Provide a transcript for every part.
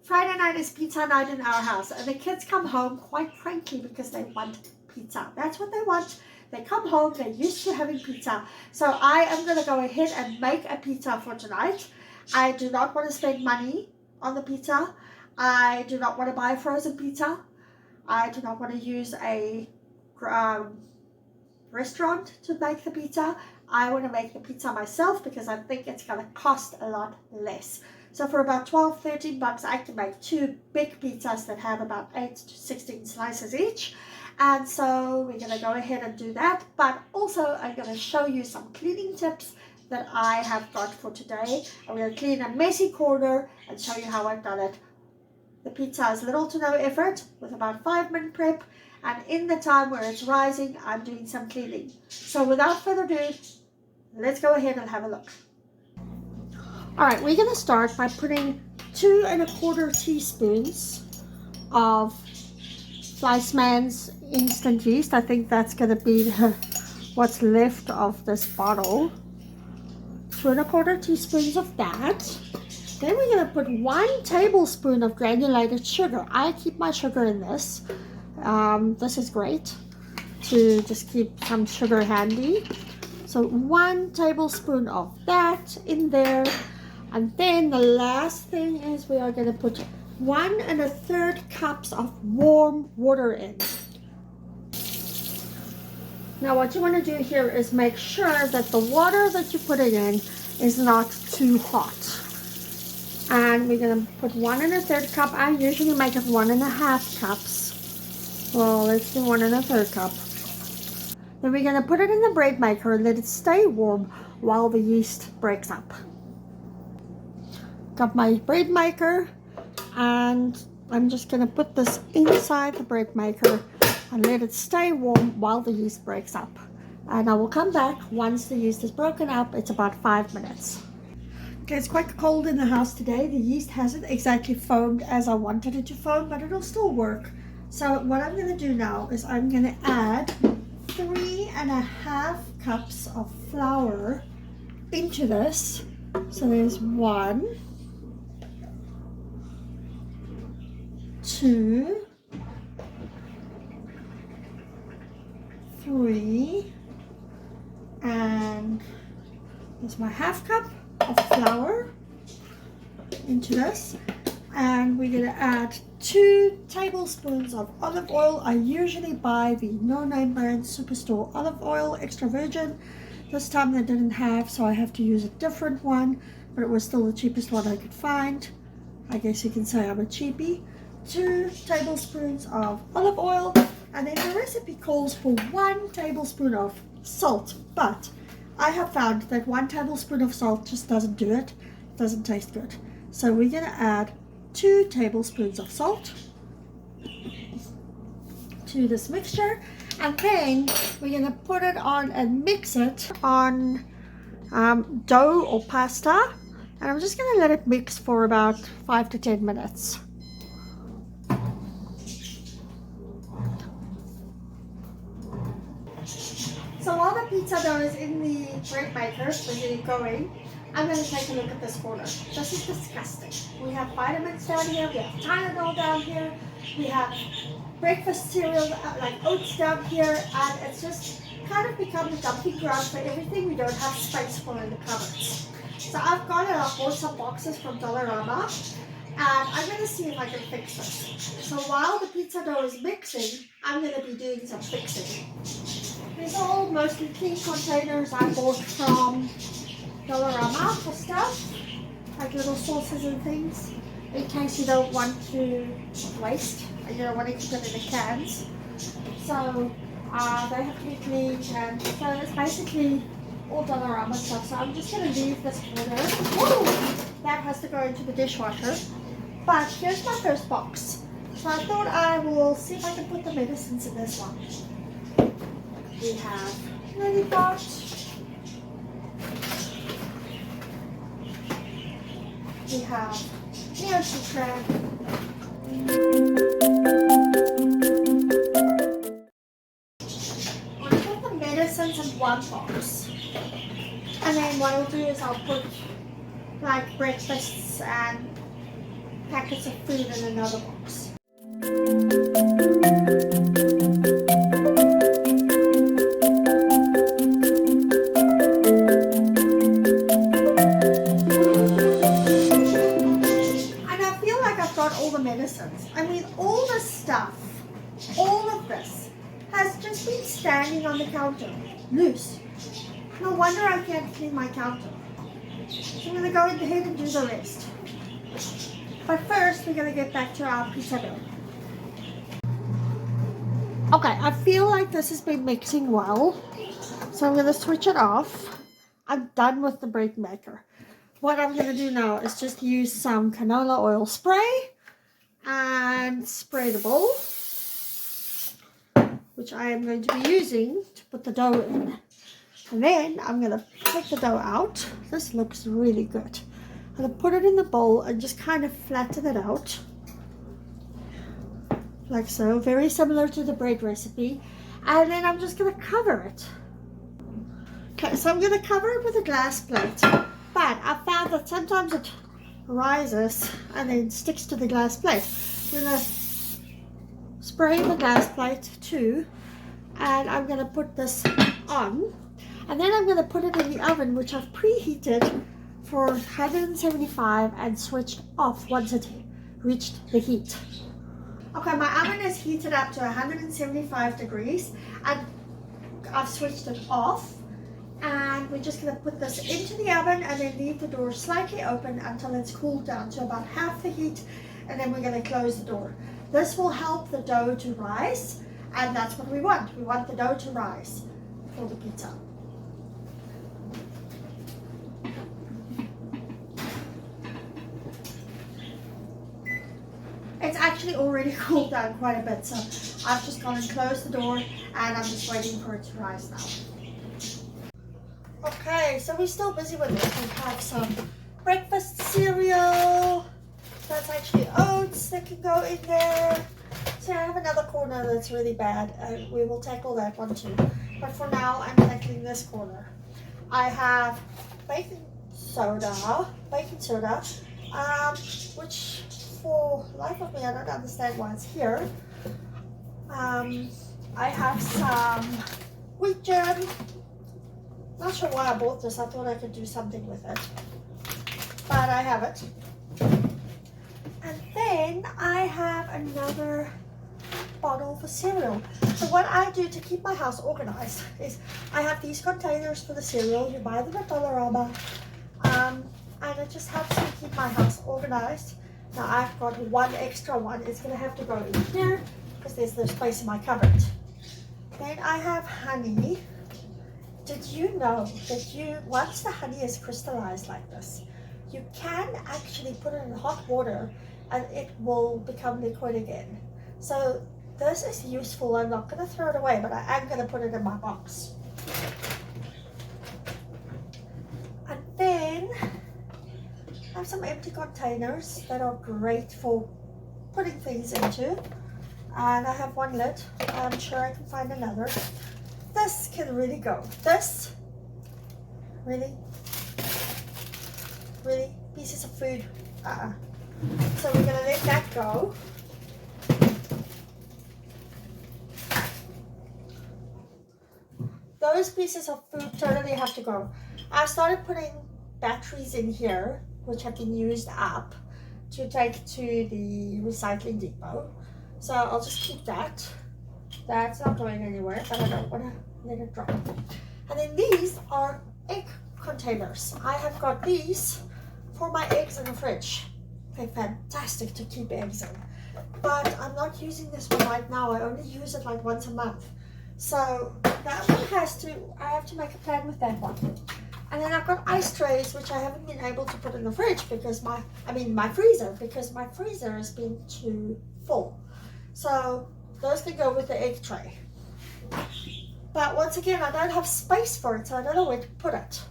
Friday night is pizza night in our house, and the kids come home quite cranky because they want pizza. That's what they want. They come home, they're used to having pizza. So I am going to go ahead and make a pizza for tonight. I do not want to spend money on the pizza. I do not want to buy frozen pizza. I do not want to use a restaurant to make the pizza. I want to make the pizza myself because I think it's going to cost a lot less. So for about 12, 13 bucks, I can make 2 big pizzas that have about 8 to 16 slices each. And so we're going to go ahead and do that. But also I'm going to show you some cleaning tips that I have got for today. I'm going to clean a messy corner and show you how I've done it. The pizza is little to no effort with about 5-minute prep. And in the time where it's rising, I'm doing some cleaning. So without further ado, let's go ahead and have a look. Alright, we're going to start by putting 2 1/4 teaspoons of Fleischmann's instant yeast. I think that's going to be what's left of this bottle. 2 1/4 teaspoons of that. Then we're going to put 1 tablespoon of granulated sugar. I keep my sugar in this. This is great to just keep some sugar handy. So 1 tablespoon of that in there. And then the last thing is we are going to put 1 1/3 cups of warm water in. Now what you want to do here is make sure that the water that you're putting in is not too hot. And we're going to put 1 1/3 cup. I usually make it 1 1/2 cups. Well, let's do 1 1/3 cup. Then we're going to put it in the bread maker and let it stay warm while the yeast breaks up. Got my bread maker, and I'm just going to put this inside the bread maker and let it stay warm while the yeast breaks up. And I will come back once the yeast is broken up. It's about 5 minutes. Okay, it's quite cold in the house today. The yeast hasn't exactly foamed as I wanted it to foam, but it'll still work. So what I'm going to do now is I'm going to add 3 1/2 cups of flour into this. So there's 1, 2, 3, and there's my 1/2 cup of flour into this. And we're going to add 2 tablespoons of olive oil. I usually buy the no-name brand Superstore olive oil, extra virgin. This time they didn't have, so I have to use a different one, but it was still the cheapest one I could find. I guess you can say I'm a cheapie. 2 tablespoons of olive oil, and then the recipe calls for 1 tablespoon of salt, but I have found that 1 tablespoon of salt just doesn't do it. It doesn't taste good. So we're going to add 2 tablespoons of salt to this mixture, and then we're going to put it on and mix it on dough or pasta, and I'm just going to let it mix for about 5 to 10 minutes. So while the pizza dough is in the bread maker, busy going, I'm going to take a look at this corner. This is disgusting. We have vitamins down here, we have Tylenol down here, we have breakfast cereal like oats down here, and it's just kind of become the dumping ground for everything we don't have space for in the cupboards. So I've gone and I've bought some boxes from Dollarama, and I'm going to see if I can fix this. So while the pizza dough is mixing, I'm going to be doing some fixing. These are all mostly clean containers I bought from Dollarama for stuff, like little sauces and things, in case you don't want to waste and you don't want to keep them in the cans. So they have to be cleaned, and so it's basically all Dollarama stuff. So I'm just going to leave this corner. Woo! That has to go into the dishwasher. But here's my first box. So I thought I will see if I can put the medicines in this one. We have Lily Pot, we have Neocitran, I'll put the medicines in one box, and then what I'll do is I'll put like breakfasts and packets of food in another box. And I feel like I've got all the medicines. I mean, all the stuff, all of this has just been standing on the counter, loose. No wonder I can't clean my counter. So I'm going to go ahead and do the rest. But first, we're going to get back to our pizza dough. Okay, I feel like this has been mixing well. So I'm going to switch it off. I'm done with the bread maker. What I'm going to do now is just use some canola oil spray and spray the bowl, which I am going to be using to put the dough in. And then I'm going to take the dough out. This looks really good. I'm going to put it in the bowl and just kind of flatten it out. Like so. Very similar to the bread recipe. And then I'm just going to cover it. Okay, so I'm going to cover it with a glass plate. But I found that sometimes it rises and then sticks to the glass plate. I'm going to spray the glass plate too. And I'm going to put this on. And then I'm going to put it in the oven, which I've preheated for 175 and switched off once it reached the heat. Okay, my oven is heated up to 175 degrees and I've switched it off. And we're just going to put this into the oven and then leave the door slightly open until it's cooled down to about half the heat. And then we're going to close the door. This will help the dough to rise, and that's what we want. We want the dough to rise for the pizza. It's actually already cooled down quite a bit, so I've just gone and closed the door and I'm just waiting for it to rise now. Okay, so we're still busy with this. We have some breakfast cereal. That's actually oats that can go in there. So I have another corner that's really bad and we will tackle that one too. But for now, I'm tackling this corner. I have baking soda, which for life of me, I don't understand why it's here. I have some wheat jam. Not sure why I bought this. I thought I could do something with it. But I have it. And then I have another bottle for cereal. So what I do to keep my house organized is I have these containers for the cereal. You buy them at Dollarama. And it just helps me keep my house organized. Now I've got one extra one. It's going to have to go in here because there's no space in my cupboard. Then I have honey. Did you know that once the honey is crystallized like this, you can actually put it in hot water and it will become liquid again. So this is useful. I'm not going to throw it away, but I am going to put it in my box. And then I have some empty containers that are great for putting things into. And I have one lid. I'm sure I can find another. This can really go. This, really pieces of food. So we're gonna let that go. Those pieces of food totally have to go. I started putting batteries in here, which have been used up, to take to the recycling depot. So I'll just keep that. That's not going anywhere, but I don't want to let it drop. And then these are egg containers. I have got these for my eggs in the fridge. They're fantastic to keep eggs in. But I'm not using this one right now. I only use it like once a month. So that one I have to make a plan with that one. And then I've got ice trays, which I haven't been able to put in the fridge because my freezer has been too full. So those can go with the egg tray. But once again, I don't have space for it, so I don't know where to put it.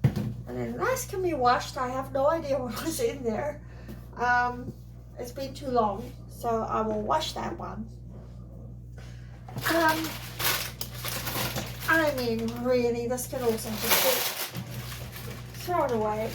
And then this can be washed. I have no idea what was in there. It's been too long, so I will wash that one. I mean, really, this can also just be thrown away.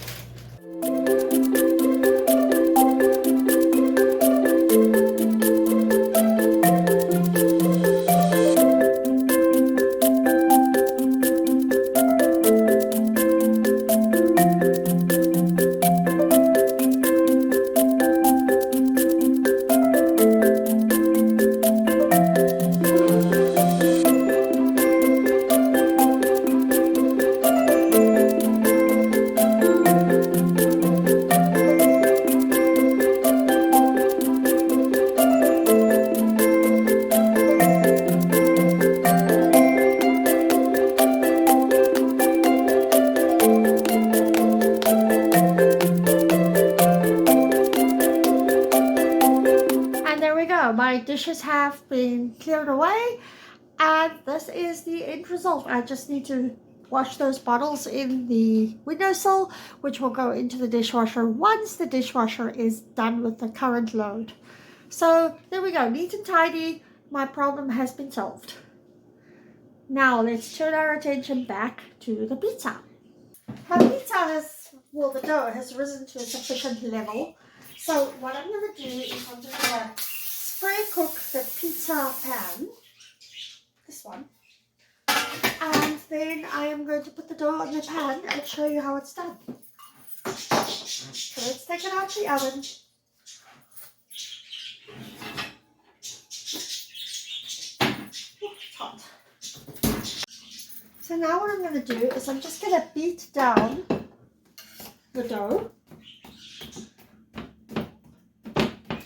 go. My dishes have been cleared away, and this is the end result. I just need to wash those bottles in the windowsill, which will go into the dishwasher once the dishwasher is done with the current load. So there we go, neat and tidy. My problem has been solved. Now let's turn our attention back to the pizza. My pizza the dough has risen to a sufficient level. So what I'm going to do is I'm just going to spray cook the pizza pan, this one, and then I am going to put the dough on the pan and show you how it's done. So let's take it out of the oven. It's hot. So now what I'm going to do is I'm just going to beat down the dough.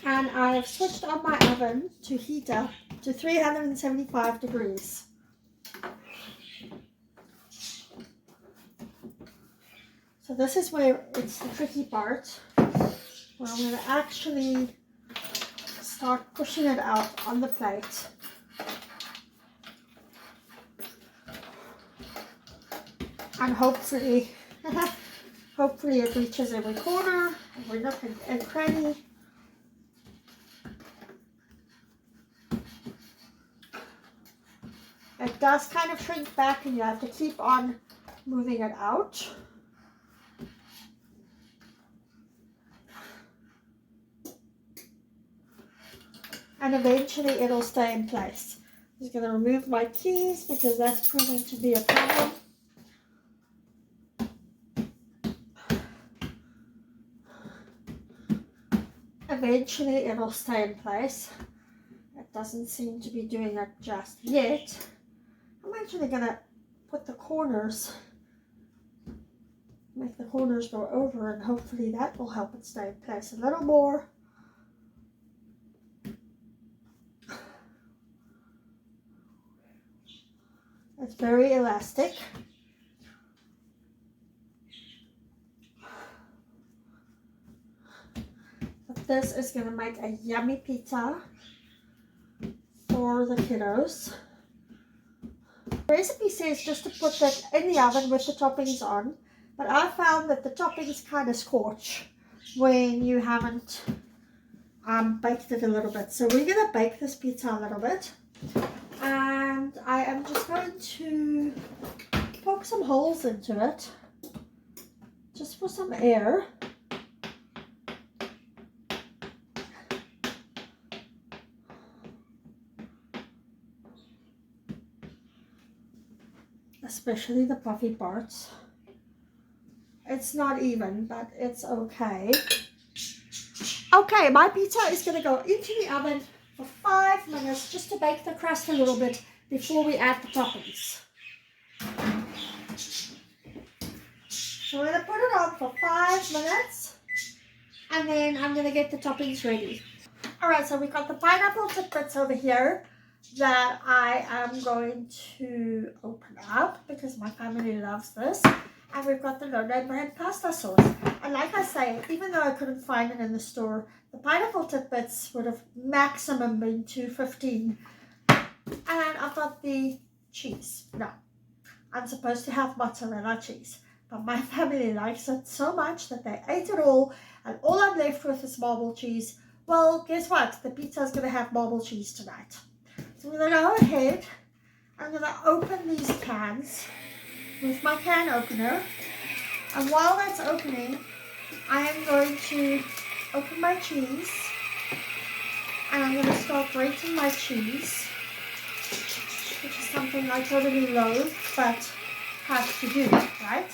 And I have switched on my oven to heat up to 375 degrees. So this is where it's the tricky part, where I'm going to actually start pushing it out on the plate. And hopefully it reaches every corner, every nook and cranny. It does kind of shrink back and you have to keep on moving it out. And eventually it'll stay in place. I'm just going to remove my keys because that's proving to be a problem. Eventually it'll stay in place. It doesn't seem to be doing that just yet. I'm actually going to put the corners, make the corners go over, and hopefully that will help it stay in place a little more. It's very elastic. But this is going to make a yummy pizza for the kiddos. The recipe says just to put that in the oven with the toppings on, but I found that the toppings kind of scorch when you haven't baked it a little bit. So we're going to bake this pizza a little bit, and I am just going to poke some holes into it just for some air. Especially the puffy parts. It's not even, but it's okay. Okay, my pizza is going to go into the oven for 5 minutes just to bake the crust a little bit before we add the toppings. So we're going to put it on for 5 minutes and then I'm going to get the toppings ready. Alright, so we've got the pineapple tidbits over here that I am going to open up because my family loves this. And we've got the no-name brand pasta sauce. And like I say, even though I couldn't find it in the store, the pineapple tidbits would have maximum been $2.15. And I've got the cheese. No, I'm supposed to have mozzarella cheese, but my family likes it so much that they ate it all, and all I'm left with is marble cheese. Well, guess what? The pizza is going to have marble cheese tonight. So I'm going to go ahead, I'm going to open these cans with my can opener, and while that's opening, I am going to open my cheese, and I'm going to start grating my cheese, which is something I totally loathe, but have to do, right?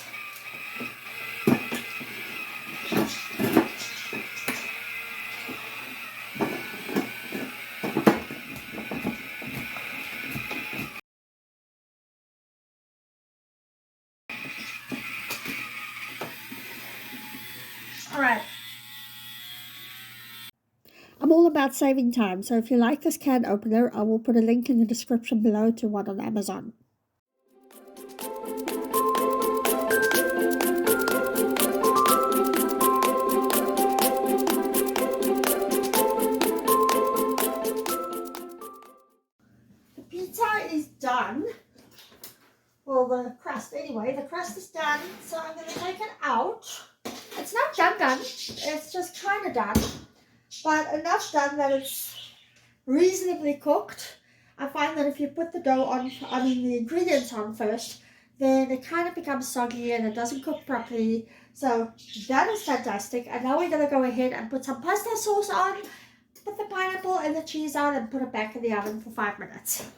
Alright. I'm all about saving time, so if you like this can opener, I will put a link in the description below to one on Amazon. crust is done, so I'm going to take it out. It's not done, it's just kind of done, but enough done that it's reasonably cooked. I find that if you put the dough on, the ingredients on first, then it kind of becomes soggy and it doesn't cook properly. So that is fantastic. And now we're going to go ahead and put some pasta sauce on, put the pineapple and the cheese on, and put it back in the oven for 5 minutes.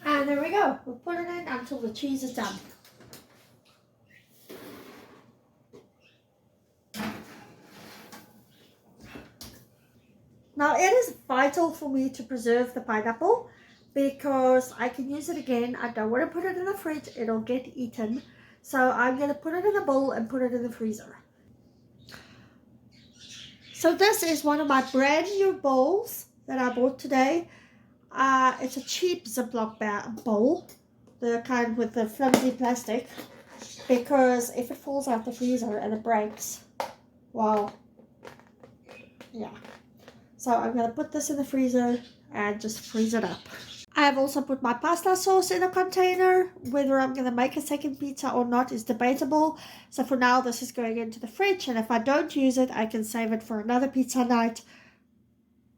And there we go. We'll put it in until the cheese is done. Now it is vital for me to preserve the pineapple because I can use it again. I don't want to put it in the fridge, it'll get eaten. So I'm going to put it in a bowl and put it in the freezer. So this is one of my brand new bowls that I bought today. It's a cheap Ziploc bowl, the kind with the flimsy plastic, because if it falls out the freezer and it breaks, well, yeah. So I'm going to put this in the freezer and just freeze it up. I have also put my pasta sauce in a container. Whether I'm going to make a second pizza or not is debatable. So for now, this is going into the fridge. And if I don't use it, I can save it for another pizza night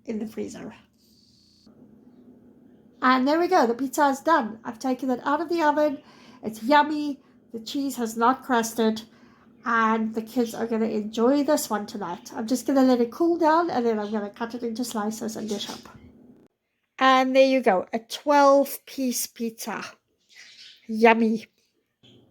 in the freezer. And there we go. The pizza is done. I've taken it out of the oven. It's yummy. The cheese has not crusted. And the kids are going to enjoy this one tonight. I'm just going to let it cool down and then I'm going to cut it into slices and dish up. And there you go, a 12-piece pizza. Yummy.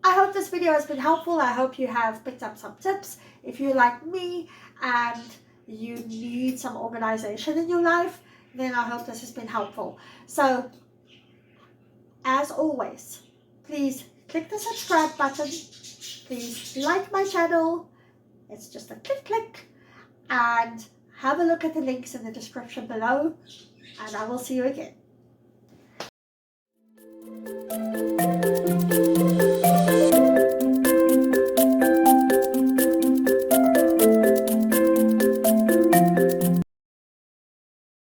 I hope this video has been helpful. I hope you have picked up some tips. If you're like me and you need some organization in your life, then I hope this has been helpful. So, as always, please click the subscribe button. Please like my channel. It's just a click. And have a look at the links in the description below. And I will see you again.